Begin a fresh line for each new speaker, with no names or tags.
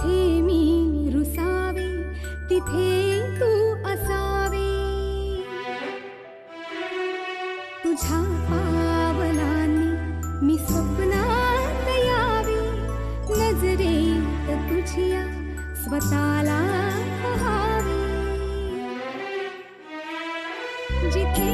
जिथे मी रुसावे तिथे तू असावे, तुझ्या पावलांनी मी स्वप्नात यावे, नजरेत तुझ्या स्वतःला पहावे, जिथे